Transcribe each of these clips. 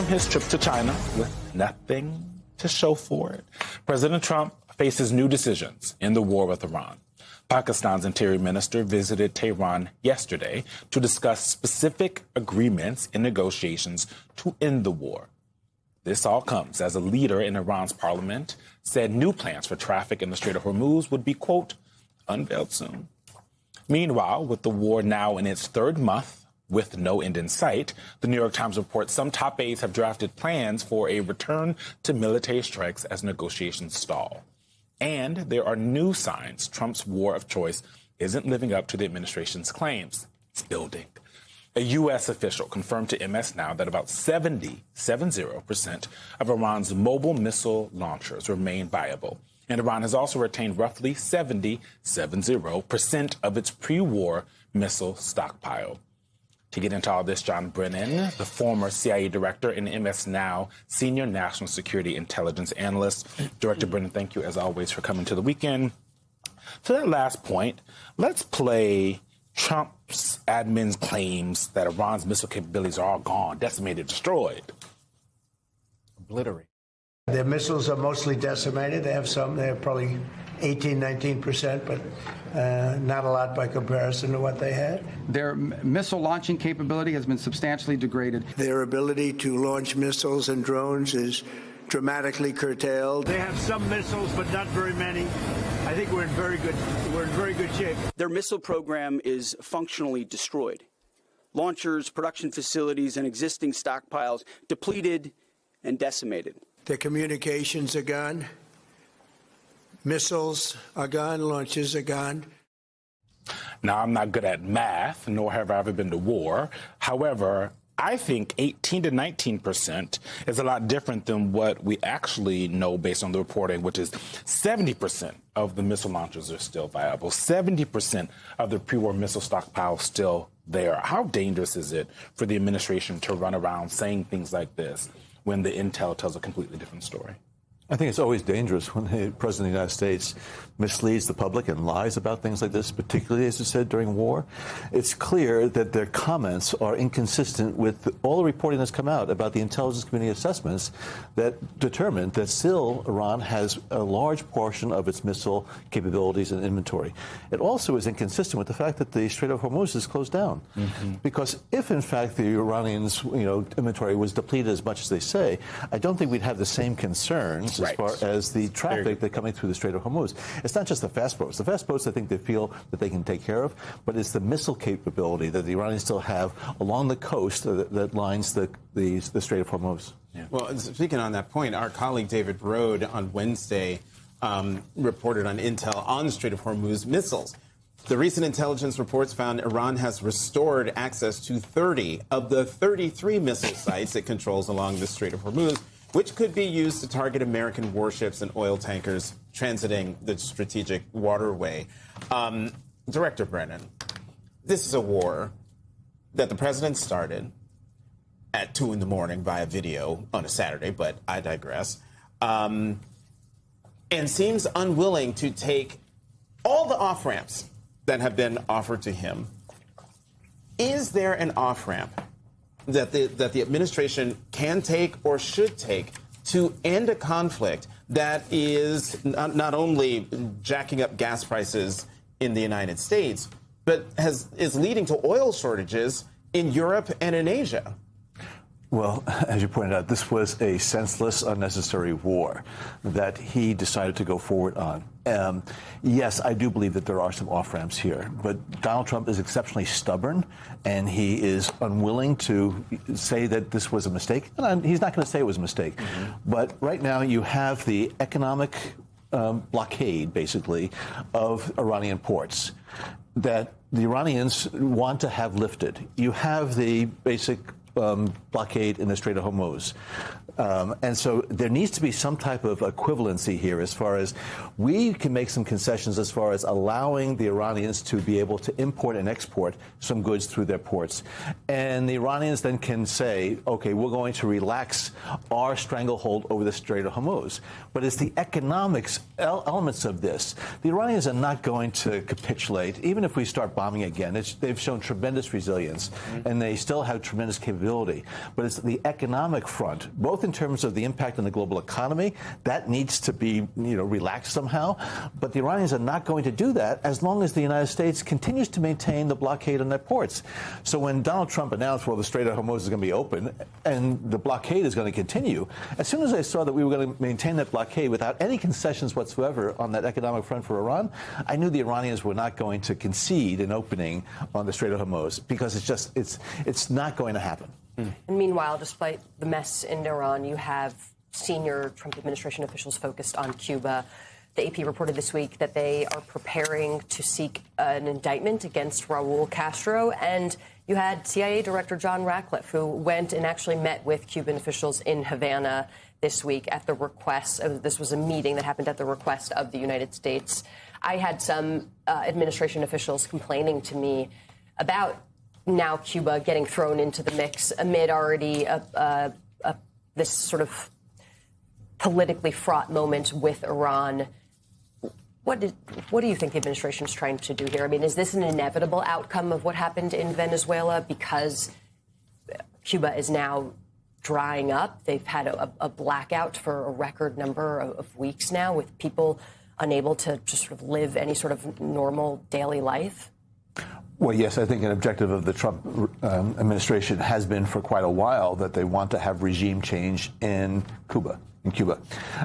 from his trip to China with nothing to show for it. President Trump faces new decisions in the war with Iran. Pakistan's interior minister visited Tehran yesterday to discuss specific agreements in negotiations to end the war. This all comes as a leader in Iran's parliament said new plans for traffic in the Strait of Hormuz would be, quote, unveiled soon. Meanwhile, with the war now in its third month with no end in sight, the New York Times reports some top aides have drafted plans for a return to military strikes as negotiations stall. And there are new signs Trump's war of choice isn't living up to the administration's claims. It's building. A U.S. official confirmed to MS Now that about 70% of Iran's mobile missile launchers remain viable. And Iran has also retained roughly 70% of its pre-war missile stockpile. To get into all this, John Brennan, the former CIA director and MS Now senior national security intelligence analyst. Director Brennan, thank you, as always, for coming to the weekend. To that last point, let's play Trump's admin's claims that Iran's missile capabilities are all gone, decimated, destroyed. Obliterated. Their missiles are mostly decimated. They have probably 19%, but not a lot by comparison to what they had. Their missile launching capability has been substantially degraded. Their ability to launch missiles and drones is dramatically curtailed. They have some missiles, but not very many. I think we're in very good shape. Their missile program is functionally destroyed. Launchers, production facilities, and existing stockpiles depleted and decimated. Their communications are gone. Missiles are gone. Launches are gone. Now, I'm not good at math, nor have I ever been to war. However, I think 18 to 19% is a lot different than what we actually know based on the reporting, which is 70% of the missile launchers are still viable. 70% of the pre-war missile stockpile still there. How dangerous is it for the administration to run around saying things like this when the intel tells a completely different story? I think it's always dangerous when the President of the United States misleads the public and lies about things like this, particularly, as you said, during war. It's clear that their comments are inconsistent with all the reporting that's come out about the intelligence community assessments that determined that still Iran has a large portion of its missile capabilities and inventory. It also is inconsistent with the fact that the Strait of Hormuz is closed down. Because if, in fact, the Iranians' inventory was depleted as much as they say, I don't think we'd have the same concerns as far as the traffic that's coming through the Strait of Hormuz. It's not just the fast boats. The fast boats, I think they feel that they can take care of, but it's the missile capability that the Iranians still have along the coast that lines the Strait of Hormuz. Yeah. Well, speaking on that point, our colleague David Broad on Wednesday reported on intel on the Strait of Hormuz missiles. The recent intelligence reports found Iran has restored access to 30 of the 33 missile sites it controls along the Strait of Hormuz, which could be used to target American warships and oil tankers transiting the strategic waterway. Director Brennan, this is a war that the president started at 2 in the morning via video on a Saturday, but I digress, and seems unwilling to take all the off-ramps that have been offered to him. Is there an off-ramp that the administration can take or should take to end a conflict that is not only jacking up gas prices in the United States, but is leading to oil shortages in Europe and in Asia? Well, as you pointed out, this was a senseless, unnecessary war that he decided to go forward on. Yes, I do believe that there are some off-ramps here, but Donald Trump is exceptionally stubborn, and he is unwilling to say that this was a mistake. And he's not going to say it was a mistake. But right now you have the economic blockade, basically, of Iranian ports that the Iranians want to have lifted. You have the basic blockade in the Strait of Hormuz. And so there needs to be some type of equivalency here as far as we can make some concessions as far as allowing the Iranians to be able to import and export some goods through their ports. And the Iranians then can say, okay, we're going to relax our stranglehold over the Strait of Hormuz. But it's the economics elements of this. The Iranians are not going to capitulate, even if we start bombing again. They've shown tremendous resilience, and they still have tremendous capability capability. But it's the economic front, both in terms of the impact on the global economy, that needs to be relaxed somehow. But the Iranians are not going to do that as long as the United States continues to maintain the blockade on their ports. So when Donald Trump announced, well, the Strait of Hormuz is going to be open and the blockade is going to continue, as soon as I saw that we were going to maintain that blockade without any concessions whatsoever on that economic front for Iran, I knew the Iranians were not going to concede an opening on the Strait of Hormuz, because it's not going to happen. And meanwhile, despite the mess in Iran, you have senior Trump administration officials focused on Cuba. The AP reported this week that they are preparing to seek an indictment against Raul Castro. And you had CIA Director John Ratcliffe, who went and actually met with Cuban officials in Havana this week at the request of, this was a meeting that happened at the request of the United States. I had some administration officials complaining to me about now Cuba getting thrown into the mix amid already this sort of politically fraught moment with Iran. What do you think the administration is trying to do here? I mean, is this an inevitable outcome of what happened in Venezuela because Cuba is now drying up? They've had a blackout for a record number of weeks now, with people unable to just sort of live any sort of normal daily life? Well, yes, I think an objective of the Trump administration has been for quite a while that they want to have regime change in Cuba.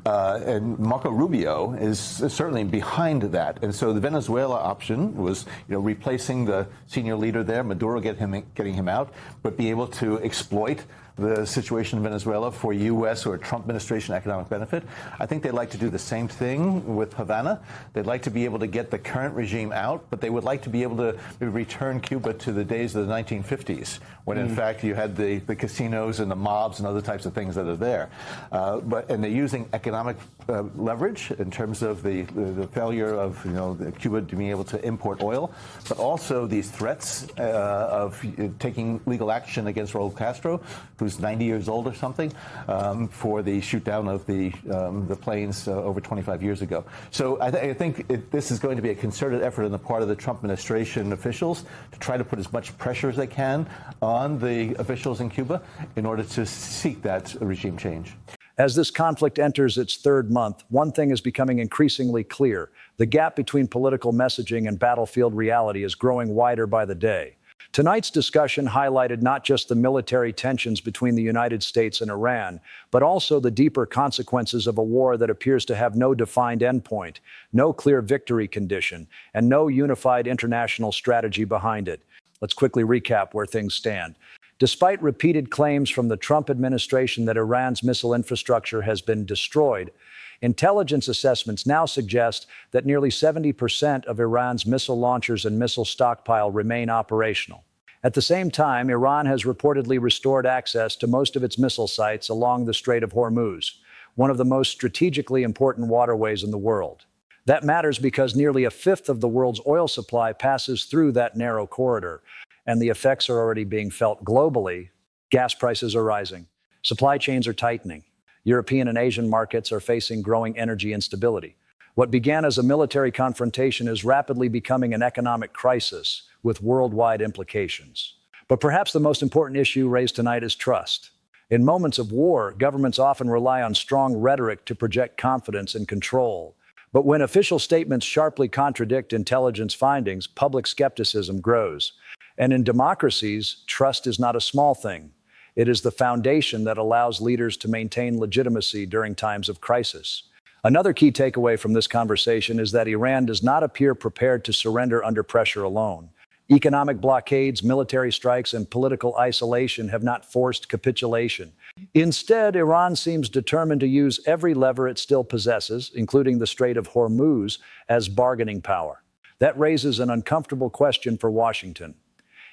And Marco Rubio is certainly behind that. And so the Venezuela option was, replacing the senior leader there, Maduro, getting him out, but be able to exploit the situation in Venezuela for U.S. or Trump administration economic benefit. I think they'd like to do the same thing with Havana. They'd like to be able to get the current regime out, but they would like to be able to return Cuba to the days of the 1950s, when in fact you had the casinos and the mobs and other types of things that are there. And they're using economic leverage in terms of the failure of Cuba to be able to import oil, but also these threats of taking legal action against Raul Castro, who's 90 years old or something, for the shoot down of the planes over 25 years ago. So I think this is going to be a concerted effort on the part of the Trump administration officials to try to put as much pressure as they can on the officials in Cuba in order to seek that regime change. As this conflict enters its third month, one thing is becoming increasingly clear. The gap between political messaging and battlefield reality is growing wider by the day. Tonight's discussion highlighted not just the military tensions between the United States and Iran, but also the deeper consequences of a war that appears to have no defined endpoint, no clear victory condition, and no unified international strategy behind it. Let's quickly recap where things stand. Despite repeated claims from the Trump administration that Iran's missile infrastructure has been destroyed, intelligence assessments now suggest that nearly 70% of Iran's missile launchers and missile stockpile remain operational. At the same time, Iran has reportedly restored access to most of its missile sites along the Strait of Hormuz, one of the most strategically important waterways in the world. That matters because nearly a fifth of the world's oil supply passes through that narrow corridor, and the effects are already being felt globally. Gas prices are rising. Supply chains are tightening. European and Asian markets are facing growing energy instability. What began as a military confrontation is rapidly becoming an economic crisis with worldwide implications. But perhaps the most important issue raised tonight is trust. In moments of war, governments often rely on strong rhetoric to project confidence and control. But when official statements sharply contradict intelligence findings, public skepticism grows. And in democracies, trust is not a small thing. It is the foundation that allows leaders to maintain legitimacy during times of crisis. Another key takeaway from this conversation is that Iran does not appear prepared to surrender under pressure alone. Economic blockades, military strikes, and political isolation have not forced capitulation. Instead, Iran seems determined to use every lever it still possesses, including the Strait of Hormuz, as bargaining power. That raises an uncomfortable question for Washington.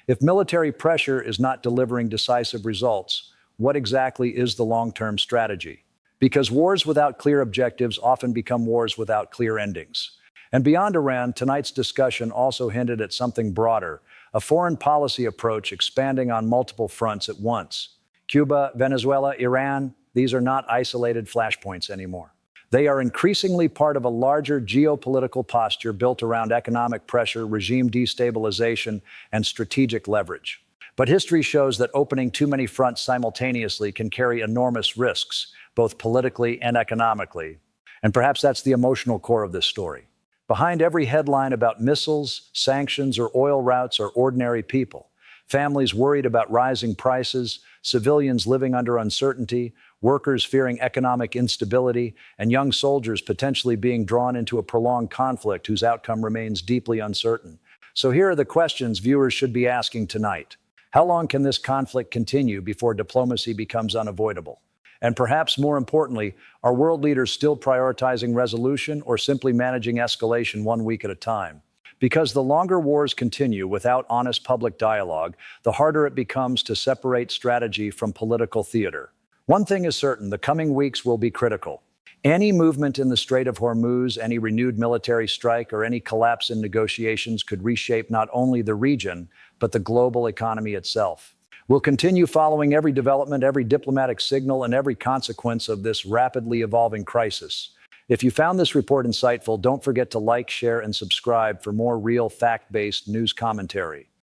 If military pressure is not delivering decisive results, what exactly is the long-term strategy? Because wars without clear objectives often become wars without clear endings. And beyond Iran, tonight's discussion also hinted at something broader, a foreign policy approach expanding on multiple fronts at once. Cuba, Venezuela, Iran, these are not isolated flashpoints anymore. They are increasingly part of a larger geopolitical posture built around economic pressure, regime destabilization, and strategic leverage. But history shows that opening too many fronts simultaneously can carry enormous risks, both politically and economically. And perhaps that's the emotional core of this story. Behind every headline about missiles, sanctions, or oil routes are ordinary people. Families worried about rising prices, civilians living under uncertainty, workers fearing economic instability, and young soldiers potentially being drawn into a prolonged conflict whose outcome remains deeply uncertain. So here are the questions viewers should be asking tonight. How long can this conflict continue before diplomacy becomes unavoidable? And perhaps more importantly, are world leaders still prioritizing resolution or simply managing escalation 1 week at a time? Because the longer wars continue without honest public dialogue, the harder it becomes to separate strategy from political theater. One thing is certain, the coming weeks will be critical. Any movement in the Strait of Hormuz, any renewed military strike, or any collapse in negotiations could reshape not only the region, but the global economy itself. We'll continue following every development, every diplomatic signal, and every consequence of this rapidly evolving crisis. If you found this report insightful, don't forget to like, share, and subscribe for more real fact-based news commentary.